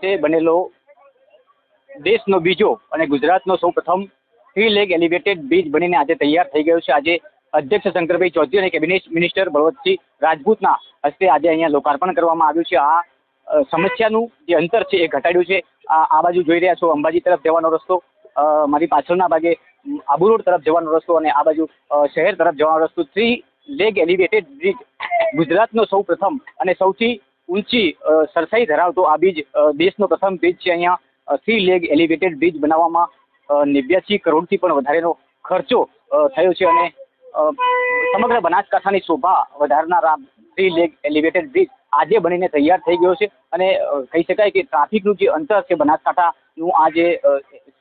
હસ્તે બનેલો દેશનો બીજો અને ગુજરાતનો સૌપ્રથમ 3 લેગ એલિવેટેડ બ્રિજ બનીને આજે તૈયાર થઈ ગયો છે। આજે અધ્યક્ષ શંકરભાઈ ચૌધરી અને કેબિનેટ મિનિસ્ટર બળવંતસિંહ રાજપૂતના હસ્તે આજે અહીંયા લોકાર્પણ કરવામાં આવ્યું છે। આ સમસ્યાનું જે અંતર છે એ ઘટાડ્યું છે। આ બાજુ જોઈ રહ્યા છો અંબાજી તરફ જવાનો રસ્તો, મારી પાછળના ભાગે આબુ રોડ તરફ જવાનો રસ્તો અને આ બાજુ શહેર તરફ જવાનો રસ્તો। 3 લેગ એલિવેટેડ બ્રિજ ગુજરાતનો સૌપ્રથમ અને સૌથી ઊંચી સરસાઈ ધરાવતો આ બ્રિજ દેશનો પ્રથમ બ્રિજ છે। અહીંયા 3 લેગ એલિવેટેડ બ્રિજ બનાવવામાં 89 કરોડથી પણ વધારેનો ખર્ચો થયો છે અને સમગ્ર બનાસકાંઠાની શોભા વધારનારા 3 લેગ એલિવેટેડ બ્રિજ આજે બનીને તૈયાર થઈ ગયો છે અને કહી શકાય કે ટ્રાફિકનું જે અંતર છે બનાસકાંઠાનું આ જે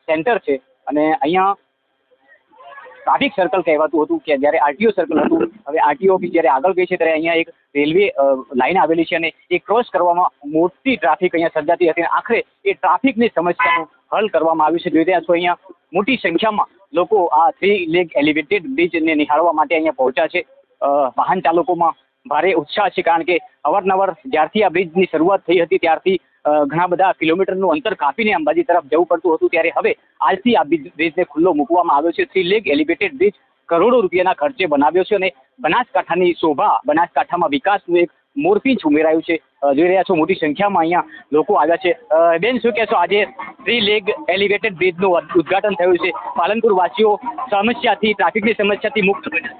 સેન્ટર છે અને અહીંયા ટ્રાફિક સર્કલ કહેવાતું હતું કે જ્યારે આરટીઓ સર્કલ હતું, હવે આરટીઓ ઓફિસ જ્યારે આગળ ગઈ છે ત્યારે અહીંયા એક રેલવે લાઇન આવેલી છે અને એ ક્રોસ કરવામાં મોટી ટ્રાફિક અહીંયા સર્જાતી હતી અને આખરે એ ટ્રાફિકની સમસ્યાનું હલ કરવામાં આવ્યું છે। જોઈ રહ્યા છો અહીંયા મોટી સંખ્યામાં લોકો આ 3 લેગ એલિવેટેડ બ્રિજને નિહાળવા માટે અહીંયા પહોંચ્યા છે। વાહન ચાલકોમાં ભારે ઉત્સાહ છે કારણ કે અવારનવાર જ્યારથી આ બ્રિજની શરૂઆત થઈ હતી ત્યારથી ઘણા બધા કિલોમીટરનું અંતર કાપીને અંબાજી તરફ જવું પડતું હતું, ત્યારે હવે આજથી આ બ્રિજને ખુલ્લો મૂકવામાં આવ્યો છે। 3 લેગ એલિવેટેડ બ્રિજ કરોડો રૂપિયાના ખર્ચે બનાવ્યો છે અને બનાસકાંઠાની શોભા, બનાસકાંઠામાં વિકાસનું એક મોરપીંછ ઉમેરાયું છે। જોઈ રહ્યા છો મોટી સંખ્યામાં અહીંયા લોકો આવ્યા છે। બેન, શું કહેશો, આજે 3 લેગ એલિવેટેડ બ્રિજનું ઉદ્ઘાટન થયું છે, પાલનપુર વાસીઓ સમસ્યાથી, ટ્રાફિકની સમસ્યાથી મુક્ત બન્યા?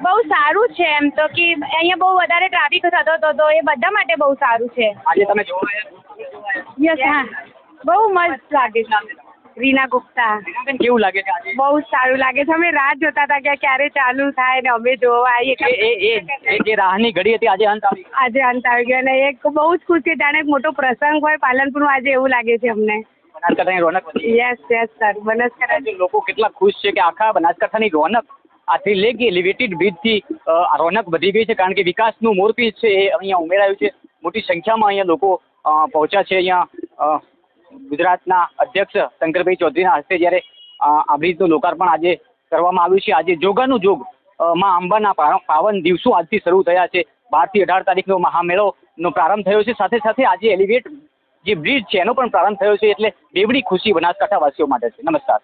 બહુ સારું છે એમ તો કે અહીંયા બહુ વધારે ટ્રાફિક થતો હતો તો એ બધા માટે બહુ સારું છે। આજે તમે જોવા આવ્યા? યસ, હા, બહુ મસ્ત લાગે છે। રીના ગુપ્તા। કેવું લાગે છે આજે? બહુ સારું લાગે છે। અમે રાહ જોતા હતા કે ક્યારે ચાલુ થાય ને અમે જોવા આવીએ। એ જે રાહની ઘડી હતી આજે અંત આવી? આજે અંત આવી ગયો અને એક બહુ જ ખુશ છે, જાણે એક મોટો પ્રસંગ હોય પાલનપુરમાં આજે એવું લાગે છે અમને। બનાસકાંઠાની રોનક વધી? યસ સર, બનાસકાંઠા લોકો કેટલા ખુશ છે કે આખા બનાસકાંઠાની રોનક આ 3 લેગ એલિવેટેડ બ્રિજથી રોનક વધી ગઈ છે કારણ કે વિકાસનું મોરપીંછ છે એ અહીંયા ઉમેરાયું છે। મોટી સંખ્યામાં અહીંયા લોકો પહોંચ્યા છે। અહીંયા ગુજરાતના અધ્યક્ષ શંકરભાઈ ચૌધરીના હસ્તે જ્યારે આ બ્રિજનું લોકાર્પણ આજે કરવામાં આવ્યું છે। આજે જોગાનું જોગ માં અંબાના પાવન દિવસો આજથી શરૂ થયા છે। 12 થી 18 તારીખનો મહામેળોનો પ્રારંભ થયો છે, સાથે સાથે આજે એલિવેટ જે બ્રિજ છે એનો પણ પ્રારંભ થયો છે, એટલે બેવડી ખુશી બનાસકાંઠા વાસીઓ માટે છે। નમસ્કાર।